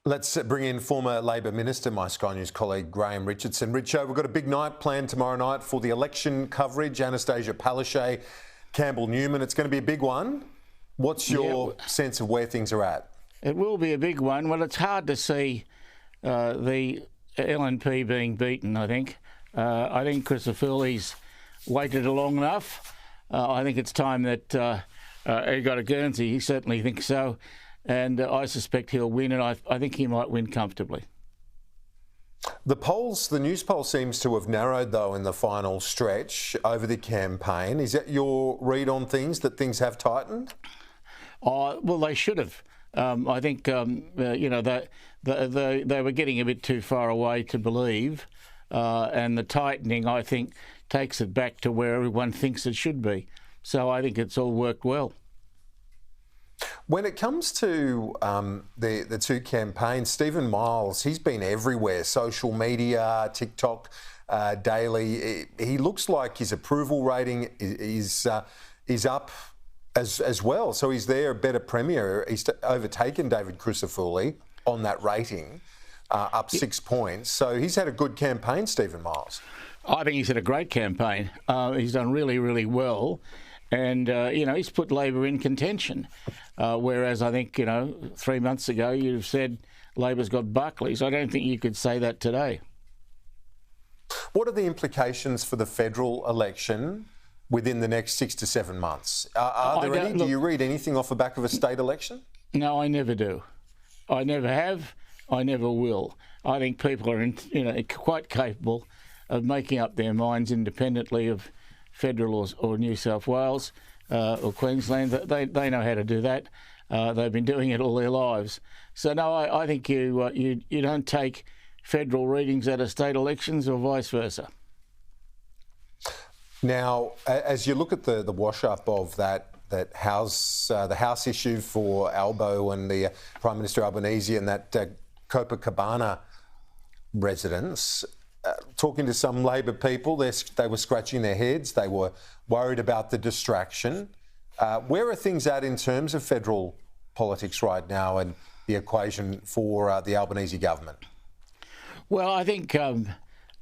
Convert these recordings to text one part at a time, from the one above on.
Let's bring in former Labor Minister, my Sky News colleague, Graham Richardson. Richo, we've got a big night planned tomorrow night for the election coverage. Anastasia Palaszczuk, Campbell Newman. It's going to be a big one. What's your sense of where things are at? It will be a big one. Well, it's hard to see the LNP being beaten, I think. I think Crisafulli's waited long enough. I think it's time that he got a Guernsey. He certainly thinks so. And I suspect he'll win, and I think he might win comfortably. The news poll seems to have narrowed, though, in the final stretch over the campaign. Is that your read on things, that things have tightened? Well, they should have. I think, they were getting a bit too far away to believe. And the tightening, I think, takes it back to where everyone thinks it should be. So I think it's all worked well. When it comes to the two campaigns, Stephen Miles, he's been everywhere, social media, TikTok, daily. He looks like his approval rating is up as well. So he's there, a better premier. He's overtaken David Crisafulli on that rating, up 6 points. So he's had a good campaign, Stephen Miles. I think he's had a great campaign. He's done really, really well. And, he's put Labor in contention, whereas I think, 3 months ago you'd have said Labor's got Buckley. So I don't think you could say that today. What are the implications for the federal election within the next 6 to 7 months? Are there any? Do you read anything off the back of a state election? No, I never do. I never have. I never will. I think people are, quite capable of making up their minds independently of federal or New South Wales or Queensland. They know how to do that. They've been doing it all their lives. So no, I think you don't take federal readings out of state elections or vice versa. Now, as you look at the wash-up of the House issue for Albo and the Prime Minister Albanesi and that Copacabana residence, talking to some Labor people, they were scratching their heads. They were worried about the distraction. Where are things at in terms of federal politics right now and the equation for the Albanese government? Well, I think during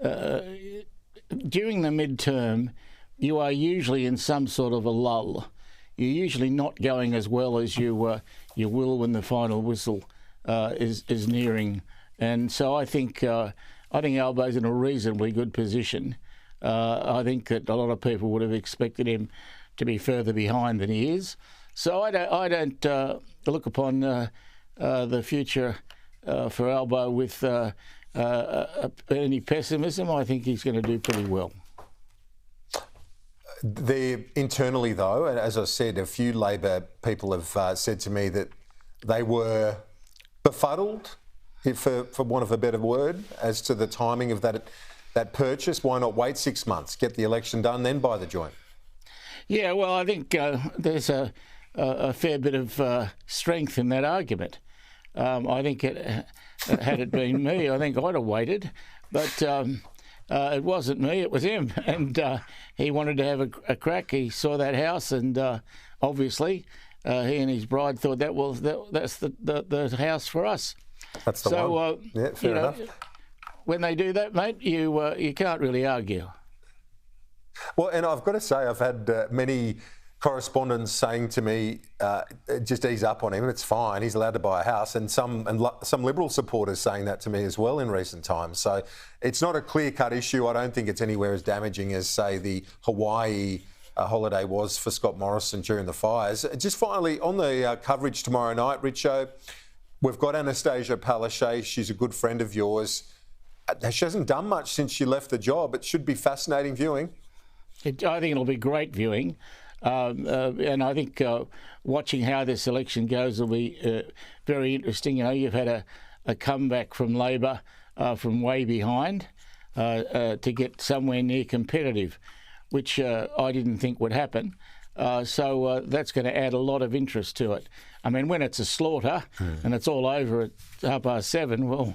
the midterm, you are usually in some sort of a lull. You're usually not going as well as you will when the final whistle is nearing. And so I think Albo's in a reasonably good position. I think that a lot of people would have expected him to be further behind than he is. So I don't look upon the future for Albo with any pessimism. I think he's going to do pretty well. Internally, though, as I said, a few Labor people have said to me that they were befuddled, for want of a better word, as to the timing of that purchase. Why not wait 6 months, get the election done, then buy the joint? Yeah, well, I think there's a fair bit of strength in that argument. I think had it been me, I think I'd have waited. But it wasn't me, it was him. And he wanted to have a crack. He saw that house and obviously he and his bride thought that's the house for us. That's the one. Yeah, fair enough. When they do that, mate, you can't really argue. Well, and I've got to say, I've had many correspondents saying to me, just ease up on him, it's fine, he's allowed to buy a house, and some Liberal supporters saying that to me as well in recent times. So it's not a clear-cut issue. I don't think it's anywhere as damaging as, say, the Hawaii holiday was for Scott Morrison during the fires. Just finally, on the coverage tomorrow night, Richo, we've got Anastasia Palaszczuk. She's a good friend of yours. She hasn't done much since she left the job. It should be fascinating viewing. I think it'll be great viewing. And I think watching how this election goes will be very interesting. You've had a comeback from Labor from way behind to get somewhere near competitive, which I didn't think would happen. So that's going to add a lot of interest to it. I mean, when it's a slaughter and it's all over at 7:30, well,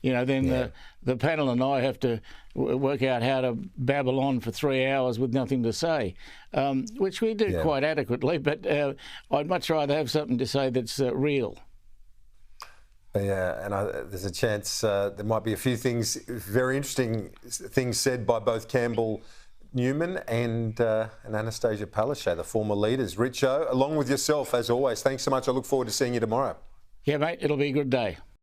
then the panel and I have to work out how to babble on for 3 hours with nothing to say, which we do quite adequately, but I'd much rather have something to say that's real. Yeah, and there's a chance there might be a few things, very interesting things said by both Campbell Newman and Anastasia Palaszczuk, the former leaders. Richo, along with yourself, as always, thanks so much. I look forward to seeing you tomorrow. Yeah, mate, it'll be a good day.